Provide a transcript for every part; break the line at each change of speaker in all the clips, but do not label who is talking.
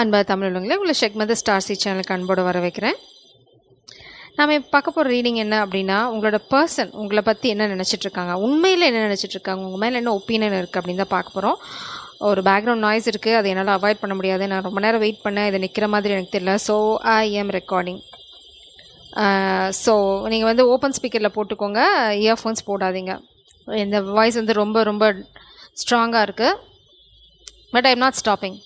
அன்பா தமிழ் உள்ளவங்களே உங்களை ஷெக்மத ஸ்டார்சி சேனலுக்கு அன்போடு வர வைக்கிறேன். நாம் இப்போ பார்க்க போகிற ரீடிங் என்ன அப்படின்னா, உங்களோட பர்சன் உங்களை பற்றி என்ன நினச்சிட்ருக்காங்க, உண்மையில் என்ன நினச்சிட்ருக்காங்க, உங்கள் மேலே என்ன ஒப்பீனியன் இருக்குது அப்படின்னு தான் பார்க்க போகிறோம். ஒரு பேக்ரவுண்ட் நாய்ஸ் இருக்குது, அதை என்னால் அவாய்ட் பண்ண முடியாது. நான் ரொம்ப நேரம் வெயிட் பண்ணேன், இதை நிற்கிற மாதிரி எனக்கு தெரியல. So I am recording. So நீங்கள் வந்து ஓப்பன் ஸ்பீக்கரில் போட்டுக்கோங்க, இயர்ஃபோன்ஸ் போடாதீங்க. இந்த வாய்ஸ் வந்து ரொம்ப ரொம்ப ஸ்ட்ராங்காக இருக்குது. But I am not stopping.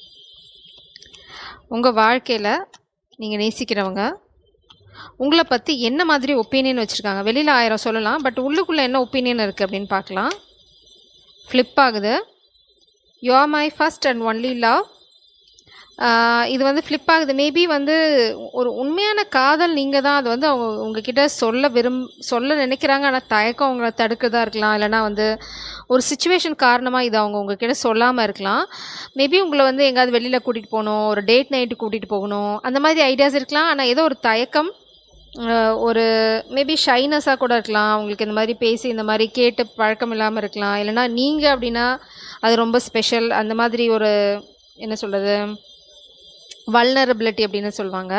உங்கள் வாழ்க்கையில் நீங்கள் நேசிக்கிறவங்க உங்களை பற்றி என்ன மாதிரி ஒப்பீனியன் வச்சுருக்காங்க. வெளியில் 1000 சொல்லலாம், பட் உள்ளுக்குள்ளே என்ன ஒப்பீனியன் இருக்குது அப்படின்னு பார்க்கலாம். ஃப்ளிப் ஆகுது. You are my first and only love. இது வந்து ஃப்ளிப் ஆகுது. மேபி வந்து ஒரு உண்மையான காதல் நீங்கள் தான். அது வந்து அவங்க உங்ககிட்ட சொல்ல நினைக்கிறாங்க, ஆனால் தயக்கம் அவங்கள தடுக்கிறதா இருக்கலாம். இல்லைனா வந்து ஒரு சுச்சுவேஷன் காரணமாக இது அவங்க உங்ககிட்ட சொல்லாமல் இருக்கலாம். மேபி உங்களை வந்து எங்கேயாவது வெளியில் கூட்டிகிட்டு போகணும், ஒரு டேட் நைட்டு கூட்டிகிட்டு போகணும், அந்த மாதிரி ஐடியாஸ் இருக்கலாம். ஆனால் ஏதோ ஒரு தயக்கம், ஒரு மேபி ஷைனஸாக கூட இருக்கலாம். அவங்களுக்கு இந்த மாதிரி பேசி இந்த மாதிரி கேட்டு பழக்கம் இல்லாமல் இருக்கலாம். இல்லைனா நீங்கள் அப்படின்னா அது ரொம்ப ஸ்பெஷல். அந்த மாதிரி ஒரு என்ன சொல்கிறது, வல்னரபிலிட்டி அப்படின்னு சொல்லுவாங்க.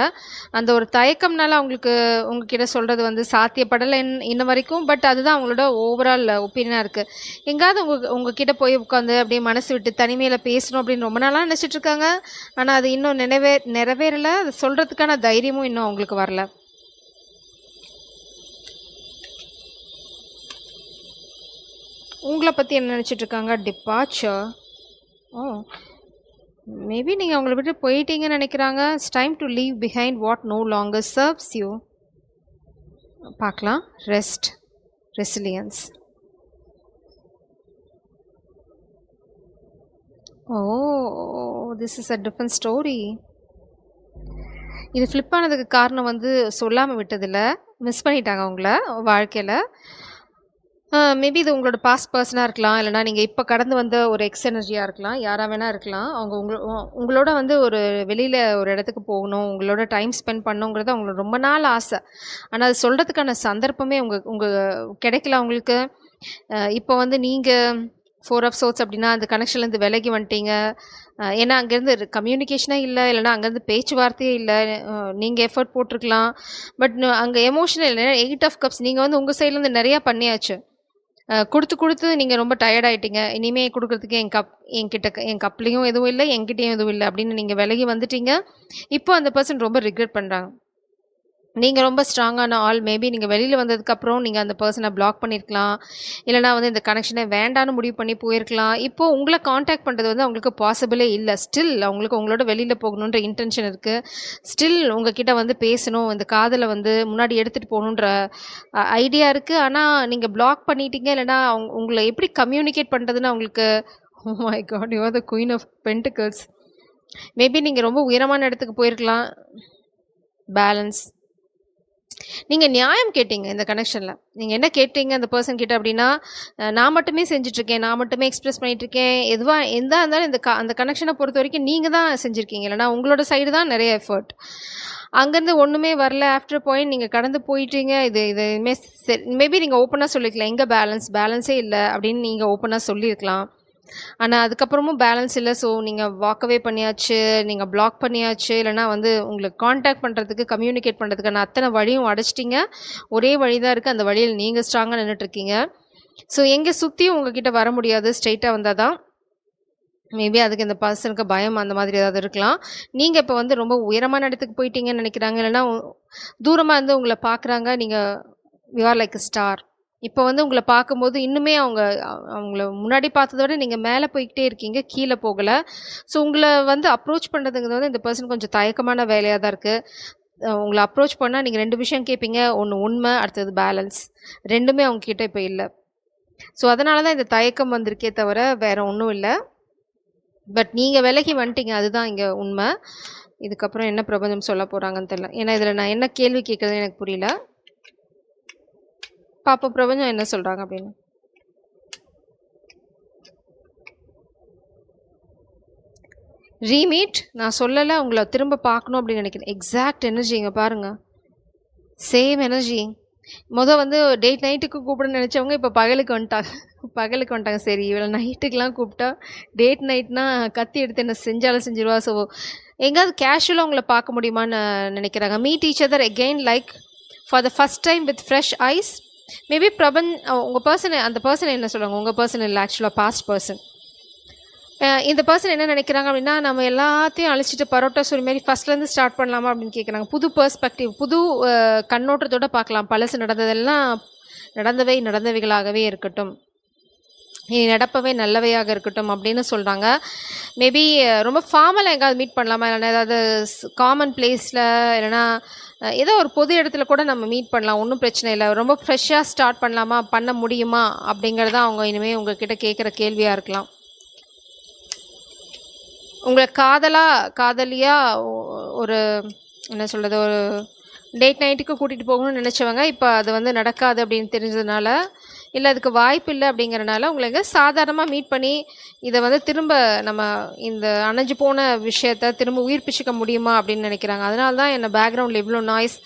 அந்த ஒரு தயக்கம்னால அவங்களுக்கு உங்ககிட்ட சொல்கிறது வந்து சாத்தியப்படலை இன்ன வரைக்கும். பட் அதுதான் அவங்களோட ஓவரால் ஒப்பீனியனாக இருக்குது. எங்கேயாவது உங்ககிட்ட போய் உட்காந்து அப்படியே மனசு விட்டு தனிமையில் பேசணும் அப்படின்னு ரொம்ப நாளாக நினச்சிட்ருக்காங்க. ஆனால் அது இன்னும் நிறைவேறலை. அது சொல்கிறதுக்கான தைரியமும் இன்னும் அவங்களுக்கு வரல. உங்களை பற்றி என்ன நினச்சிட்ருக்காங்க? டிபார்ச்சர். மேபி நீங்கள் அவங்கள விட்டு போயிட்டீங்கன்னு நினைக்கிறாங்க. It's time to leave behind what no longer serves you. பார்க்கலாம். Rest, resilience. This is a different story. இது ஃப்ளிப் ஆனதுக்கு காரணம் வந்து சொல்லாமல் விட்டதில்லை, மிஸ் பண்ணிட்டாங்க உங்களை வாழ்க்கையில். மேபி இது உங்களோட பாஸ்ட் பர்சனாக இருக்கலாம், இல்லைனா நீங்கள் இப்போ கடந்து வந்த ஒரு எக்ஸ் எனர்ஜியாக இருக்கலாம், யாராக வேணால் இருக்கலாம். அவங்க உங்களோட வந்து ஒரு வெளியில் ஒரு இடத்துக்கு போகணும், உங்களோட டைம் ஸ்பெண்ட் பண்ணணுங்கிறது அவங்களுக்கு ரொம்ப நாள் ஆசை. ஆனால் அது சொல்கிறதுக்கான சந்தர்ப்பமே உங்கள் கிடைக்கல அவங்களுக்கு. இப்போ வந்து நீங்கள் 4 ஆஃப் சோர்ட்ஸ் அப்படின்னா அந்த கனெக்ஷன்லேருந்து விலகி வந்துட்டீங்க. ஏன்னா அங்கேருந்து கம்யூனிகேஷனே இல்லை, இல்லைனா அங்கேருந்து பேச்சுவார்த்தையே இல்லை. நீங்கள் எஃபர்ட் போட்டிருக்கலாம், பட் அங்கே எமோஷனல் இல்லை. 8 ஆஃப் கப்ஸ் நீங்கள் வந்து உங்கள் சைட்லேருந்து நிறையா பண்ணியாச்சு. கொடுத்து நீங்கள் ரொம்ப டயர்ட் ஆகிட்டீங்க. இனிமேல் கொடுக்குறதுக்கு என் கப்லேயும் எதுவும் இல்லை, என்கிட்டையும் எதுவும் இல்லை அப்படின்னு நீங்கள் விலகி வந்துட்டீங்க. இப்போ அந்த பர்சன் ரொம்ப ரிக்ரெட் பண்ணுறாங்க. நீங்கள் ரொம்ப ஸ்ட்ராங்கான ஆள். மேபி நீங்கள் வெளியில் வந்ததுக்கப்புறம் நீங்கள் அந்த பர்சனை பிளாக் பண்ணியிருக்கலாம், இல்லைனா வந்து இந்த கனெக்ஷனை வேண்டான்னு முடிவு பண்ணி போயிருக்கலாம். இப்போது உங்களை காண்டாக்ட் பண்ணுறது வந்து அவங்களுக்கு பாசிபிளே இல்லை. ஸ்டில் அவங்களுக்கு உங்களோட வெளியில் போகணுன்ற இன்டென்ஷன் இருக்குது. ஸ்டில் உங்ககிட்ட வந்து பேசணும், இந்த காதலை வந்து முன்னாடி எடுத்துகிட்டு போகணுன்ற ஐடியா இருக்குது. ஆனால் நீங்கள் பிளாக் பண்ணிட்டீங்க. இல்லைனா உங்களை எப்படி கம்யூனிகேட் பண்ணுறதுன்னு அவங்களுக்கு oh my god, you are the queen of pentacles. Maybe நீங்கள் ரொம்ப உயரமான இடத்துக்கு போயிருக்கலாம். பேலன்ஸ். நீங்கள் நியாயம் கேட்டீங்க இந்த கனெக்ஷனில். நீங்கள் என்ன கேட்டீங்க அந்த பர்சன் கிட்ட அப்படின்னா, நான் மட்டுமே செஞ்சிட்ருக்கேன், நான் மட்டுமே எக்ஸ்ப்ரெஸ் பண்ணிகிட்ருக்கேன், எதுவாக இருந்தாலும் அந்த கனெக்ஷனை பொறுத்த வரைக்கும் நீங்கள் தான் செஞ்சுருக்கீங்க. இல்லைனா உங்களோட சைடு தான் நிறைய எஃபர்ட். அங்கேருந்து ஒன்றுமே வரல. ஆஃப்டர் பாயிண்ட் நீங்கள் கடந்து போயிட்டீங்க. இதுவுமே மேபி நீங்கள் ஓப்பனாக சொல்லிக்கலாம், எங்கே பேலன்ஸே இல்லை அப்படின்னு நீங்கள் ஓப்பனாக சொல்லியிருக்கலாம். ஆனால் அதுக்கப்புறமும் பேலன்ஸ் இல்லை. ஸோ நீங்கள் வாக்கவே பண்ணியாச்சு, நீங்கள் பிளாக் பண்ணியாச்சு, இல்லைனா வந்து உங்களுக்கு காண்டாக்ட் பண்ணுறதுக்கு, கம்யூனிகேட் பண்ணுறதுக்கான அத்தனை வழியும் அடைச்சிட்டிங்க. ஒரே வழி தான் இருக்குது, அந்த வழியில் நீங்கள் ஸ்ட்ராங்காக நின்றுட்டுருக்கீங்க. ஸோ எங்கே சுற்றியும் உங்ககிட்ட வர முடியாது, ஸ்ட்ரெயிட்டாக வந்தால் தான். மேபி அதுக்கு இந்த பர்சனுக்கு பயம் அந்த மாதிரி ஏதாவது இருக்கலாம். நீங்கள் இப்போ வந்து ரொம்ப உயரமான இடத்துக்கு போயிட்டீங்கன்னு நினைக்கிறாங்க, இல்லைனா தூரமாக இருந்து உங்களை பார்க்குறாங்க. நீங்கள் you are like a star. இப்போ வந்து உங்களை பார்க்கும்போது இன்னுமே அவங்கள முன்னாடி பார்த்ததை விட நீங்கள் மேலே போய்கிட்டே இருக்கீங்க, கீழே போகலை. ஸோ உங்களை வந்து அப்ரோச் பண்ணுறதுங்கிறது வந்து இந்த பர்சன் கொஞ்சம் தயக்கமான வேலையாக தான் இருக்குது. உங்களை அப்ரோச் பண்ணால் நீங்கள் 2 விஷயம் கேட்பீங்க. ஒன்று உண்மை, அடுத்தது பேலன்ஸ். ரெண்டுமே அவங்கக்கிட்ட இப்போ இல்லை. ஸோ அதனால தான் இந்த தயக்கம் வந்திருக்கே தவிர வேறு ஒன்றும் இல்லை. பட் நீங்கள் விலகி வந்துட்டீங்க, அதுதான் இங்கே உண்மை. இதுக்கப்புறம் என்ன பிரபஞ்சம் சொல்ல போகிறாங்கன்னு தெரியல. ஏன்னா இதில் நான் என்ன கேள்வி கேட்குறதுன்னு எனக்கு புரியல. பாப்போம் பிரபஞ்சம் என்ன சொல்கிறாங்க அப்படின்னு. ரீமீட். நான் சொல்லலை, உங்களை திரும்ப பார்க்கணும் அப்படின்னு நினைக்கிறேன். எக்ஸாக்ட் எனர்ஜி இங்கே பாருங்கள், சேம் எனர்ஜி. வந்து டேட் நைட்டுக்கு கூப்பிடணும்னு நெனச்சவங்க, இப்ப பகலுக்கு வந்துட்டாங்க. பகலுக்கு வந்துட்டாங்க. சரி இவள நைட்டுக்குலாம் கூப்பிட்டா, டேட் நைட்னா கத்தி எடுத்து என்ன செஞ்சாலும் செஞ்சுருவா. ஸோ, எங்கேயாவது கேஷுவலா உங்கள பார்க்க முடியுமான்னு நெனைக்கிறாங்க. Meet each other again like for the first time with fresh eyes. Maybe உங்க அந்த பெர்சன் என்ன சொல்லுவாங்க? உங்க பெர்சன் இல்ல ஆக்சுவலா பாஸ்ட் பெர்சன். இந்த பெர்சன் என்ன நினைக்கிறாங்க அப்படின்னா, நம்ம எல்லாத்தையும் அழிச்சிட்டு பரோட்டா சூரி மாரி ஃபர்ஸ்ட்லேருந்து ஸ்டார்ட் பண்ணலாமா அப்படின்னு கேட்குறாங்க. புது பெர்ஸ்பெக்டிவ், புது கண்ணோட்டத்தோட பார்க்கலாம். பழசு நடந்ததெல்லாம் நடந்தவைகளாகவே இருக்கட்டும். இனி நடப்பவை நல்லவையாக இருக்கட்டும் அப்படின்னு சொல்கிறாங்க. மேபி ரொம்ப ஃபார்மலாக எங்கேயாவது மீட் பண்ணலாமா? இல்லைன்னா ஏதாவது காமன் பிளேஸில், இல்லைனா ஏதோ ஒரு பொது இடத்துல கூட நம்ம மீட் பண்ணலாம். ஒன்றும் பிரச்சனை இல்லை. ரொம்ப ஃப்ரெஷ்ஷாக ஸ்டார்ட் பண்ணலாமா, பண்ண முடியுமா அப்படிங்கிறது அவங்க இனிமேல் உங்ககிட்ட கேட்குற கேள்வியாக இருக்கலாம். உங்களை காதலியா ஒரு என்ன சொல்கிறது, ஒரு டேட் நைட்டுக்கு கூட்டிகிட்டு போகணும்னு நினச்சவங்க இப்போ அது வந்து நடக்காது அப்படின்னு தெரிஞ்சதுனால, இல்லை அதுக்கு வாய்ப்பு இல்லை அப்படிங்கிறனால உங்களை சாதாரணமாக மீட் பண்ணி இதை வந்து திரும்ப நம்ம இந்த அணைஞ்சு போன விஷயத்த திரும்ப உயிர்ப்பிச்சுக்க முடியுமா அப்படின்னு நினைக்கிறாங்க. அதனால தான் என்ன பேக்ரவுண்டில் இவ்வளோ நாய்ஸ்.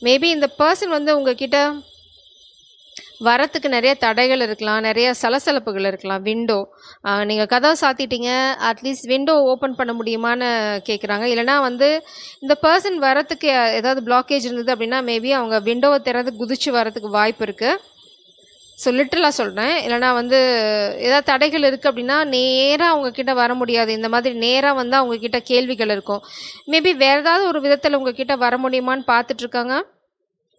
மேபி இந்த பர்சன் வந்து உங்ககிட்ட வரத்துக்கு நிறைய தடைகள் இருக்கலாம், நிறைய சலசலப்புகள் இருக்கலாம். நீங்கள் கதவை சாத்திட்டீங்க, அட்லீஸ்ட் விண்டோ ஓப்பன் பண்ண முடியுமான்னு கேட்குறாங்க. இல்லைனா வந்து இந்த பர்சன் வரத்துக்கு ஏதாவது பிளாக்கேஜ் இருந்தது அப்படின்னா மேபி அவங்க விண்டோவை திறந்து குதிச்சு வரத்துக்கு வாய்ப்பு இருக்குது. ஸோ லிட்டரலாக சொல்கிறேன். இல்லைனா வந்து ஏதாவது தடைகள் இருக்குது அப்படின்னா நேராக அவங்கக்கிட்ட வர முடியாது. இந்த மாதிரி நேராக வந்து அவங்கக்கிட்ட கேள்விகள் இருக்கும். மேபி வேறு ஏதாவது ஒரு விதத்தில் உங்ககிட்ட வர முடியுமான்னு பார்த்துட்ருக்காங்க.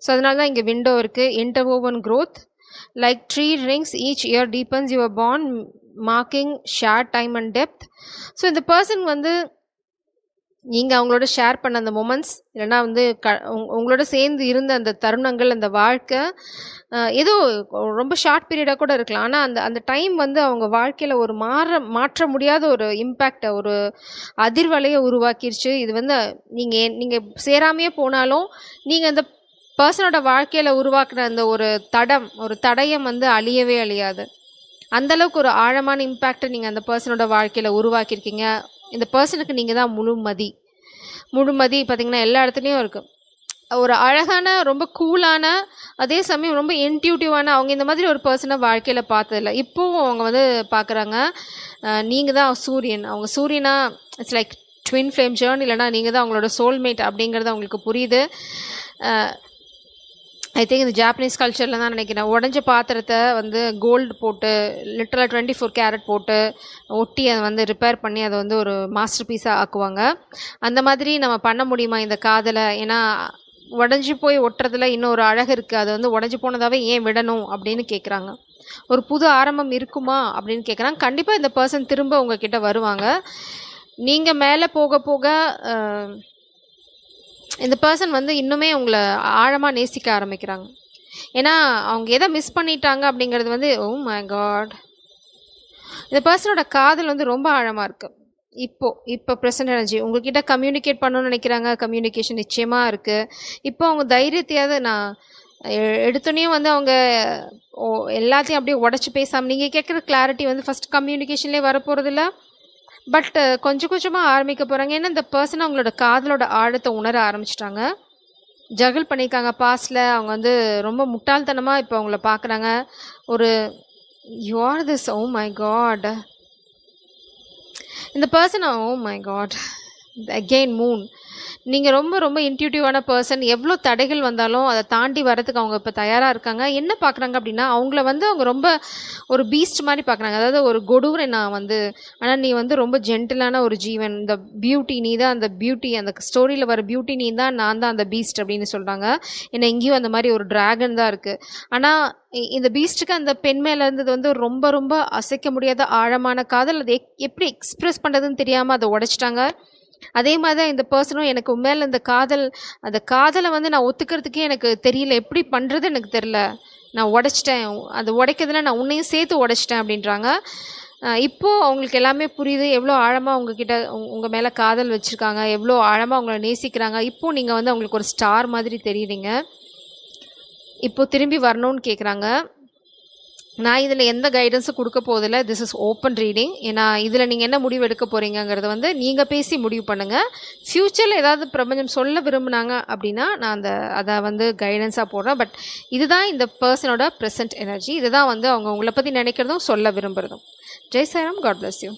ஸோ அதனால தான் இங்கே விண்டோ இருக்குது. இன்டர்வோவன் growth like 3 rings each year deepens your bond, marking shared time and depth. So இந்த பர்சன் வந்து நீங்கள் அவங்களோட ஷேர் பண்ண அந்த மொமெண்ட்ஸ், இல்லைனா வந்து உங்களோட சேர்ந்து இருந்த அந்த தருணங்கள், அந்த வாழ்க்கை ஏதோ ரொம்ப ஷார்ட் பீரியடாக கூட இருக்கலாம். ஆனால் அந்த அந்த டைம் வந்து அவங்க வாழ்க்கையில் ஒரு மாற்ற முடியாத ஒரு இம்பேக்டை, ஒரு அதிர்வலையை உருவாக்கிருச்சு. இது வந்து நீங்கள் சேராமையே போனாலும் நீங்கள் அந்த பர்சனோட வாழ்க்கையில் உருவாக்குன அந்த ஒரு தடயம் வந்து அழியவே அழியாது. அந்தளவுக்கு ஒரு ஆழமான இம்பேக்டை நீங்கள் அந்த பர்சனோட வாழ்க்கையில் உருவாக்கியிருக்கீங்க. இந்த பர்சனுக்கு நீங்கள் தான் முழுமதி பார்த்திங்கன்னா எல்லா இடத்துலையும் இருக்குது. ஒரு அழகான, ரொம்ப கூலான, அதே சமயம் ரொம்ப இன்ட்யூட்டிவான, அவங்க இந்த மாதிரி ஒரு பர்சனை வாழ்க்கையில் பார்த்ததில்ல. இப்போவும் அவங்க வந்து பார்க்குறாங்க. நீங்கள் தான் சூரியன். அவங்க சூரியனா இட்ஸ் லைக் ட்வின் ஃப்ளேம் ஜேர்ன், இல்லைனா நீங்கள் தான் அவங்களோட சோல்மேட் அப்படிங்கிறது அவங்களுக்கு புரியுது. ஐ திங்க் இந்த ஜாப்பனீஸ் கல்ச்சரில் தான் நினைக்கிறேன். உடஞ்ச பாத்திரத்தை வந்து கோல்டு போட்டு லிட்டரலாக 24 கேரட் போட்டு ஒட்டி அதை வந்து ரிப்பேர் பண்ணி அதை வந்து ஒரு மாஸ்டர் பீஸாக ஆக்குவாங்க. அந்த மாதிரி நம்ம பண்ண முடியுமா இந்த காதலை? ஏன்னா உடஞ்சி போய் ஒட்டுறதுல இன்னொரு அழகு இருக்குது. அது வந்து உடஞ்சி போனதாகவே ஏன் விடணும் அப்படின்னு கேட்குறாங்க. ஒரு புது ஆரம்பம் இருக்குமா அப்படின்னு கேட்குறாங்க. கண்டிப்பாக இந்த பர்சன் திரும்ப உங்ககிட்ட வருவாங்க. நீங்கள் மேலே போக போக இந்த பர்சன் வந்து இன்னுமே உங்களை ஆழமாக நேசிக்க ஆரம்பிக்கிறாங்க. ஏன்னா அவங்க எதை மிஸ் பண்ணிட்டாங்க அப்படிங்கிறது வந்து ஓ மை காட், இந்த பர்சனோட காதல் வந்து ரொம்ப ஆழமாக இருக்குது. இப்போ ப்ரெசன்ட் எனர்ஜி உங்ககிட்ட கம்யூனிகேட் பண்ணணும்னு நினைக்கிறாங்க. கம்யூனிகேஷன் நிச்சயமாக இருக்குது. இப்போ அவங்க தைரியத்தையாவது நான் எடுத்தோடனே வந்து அவங்க எல்லாத்தையும் அப்படியே உடச்சி பேசாமல் நீங்கள் கேட்குற கிளாரிட்டி வந்து ஃபஸ்ட் கம்யூனிகேஷன்லேயே வரப்போகிறதில்ல. பட் கொஞ்சம் கொஞ்சமாக ஆரம்பிக்க போகிறாங்க. ஏன்னா இந்த பர்சன் அவங்களோட காதலோட ஆழத்தை உணர ஆரம்பிச்சிட்டாங்க. ஜகிள் பண்ணியிருக்காங்க பாஸ்டில். அவங்க வந்து ரொம்ப முட்டாள்தனமாக இப்போ அவங்கள பார்க்குறாங்க. ஒரு you are this, oh my God. இந்த person, oh my God, again moon. நீங்கள் ரொம்ப ரொம்ப இன்ட்யூட்டிவான பர்சன். எவ்வளோ தடைகள் வந்தாலும் அதை தாண்டி வரதுக்கு அவங்க இப்போ தயாராக இருக்காங்க. என்ன பார்க்குறாங்க அப்படின்னா அவங்கள வந்து அவங்க ரொம்ப ஒரு பீஸ்ட் மாதிரி பார்க்குறாங்க. அதாவது ஒரு கொடூரை நான் வந்து, ஆனால் நீ வந்து ரொம்ப ஜென்டிலான ஒரு ஜீவன். இந்த பியூட்டி நீ தான், அந்த பியூட்டி, அந்த ஸ்டோரியில் வர பியூட்டி நீ தான், நான் தான் அந்த பீஸ்ட் அப்படின்னு சொல்கிறாங்க. ஏன்னா எங்கேயும் அந்த மாதிரி ஒரு டிராகன் தான் இருக்குது. ஆனால் இந்த பீஸ்ட்டுக்கு அந்த பெண் மேலே இருந்தது வந்து ரொம்ப ரொம்ப அசைக்க முடியாத ஆழமான காதல். அதை எப்படி எக்ஸ்ப்ரெஸ் பண்ணுறதுன்னு தெரியாமல் அதை உடைச்சிட்டாங்க. அதே மாதிரி தான் இந்த பர்சனும் எனக்கு உண்மையில அந்த காதலை வந்து நான் ஒத்துக்கிறதுக்கே எனக்கு தெரியல, எப்படி பண்ணுறது எனக்கு தெரில, நான் உடைச்சிட்டேன், அது உடைக்கிறதுல நான் உன்னையும் சேர்த்து உடைச்சிட்டேன் அப்படின்றாங்க. இப்போது அவங்களுக்கு எல்லாமே புரியுது, எவ்வளோ ஆழமாக உங்ககிட்ட உங்கள் மேலே காதல் வச்சுருக்காங்க, எவ்வளோ ஆழமாக அவங்கள நேசிக்கிறாங்க. இப்போது நீங்கள் வந்து அவங்களுக்கு ஒரு ஸ்டார் மாதிரி தெரியுறீங்க. இப்போது திரும்பி வரணும்னு கேட்குறாங்க. நான் இதில் எந்த கைடன்ஸும் கொடுக்க போதில்லை. This is open reading. ஏன்னா இதில் நீங்கள் என்ன முடிவு எடுக்க போகிறீங்கங்கிறத வந்து நீங்கள் பேசி முடிவு பண்ணுங்கள். ஃப்யூச்சரில் ஏதாவது பிரபஞ்சம் சொல்ல விரும்புனாங்க அப்படின்னா நான் அதை வந்து கைடன்ஸாக போடுறேன். பட் இதுதான் இந்த பர்சனோட ப்ரெசன்ட் எனர்ஜி. இதுதான் வந்து அவங்க உங்களை பற்றி நினைக்கிறதும் சொல்ல விரும்புகிறதும். Jai Sairam. God bless you.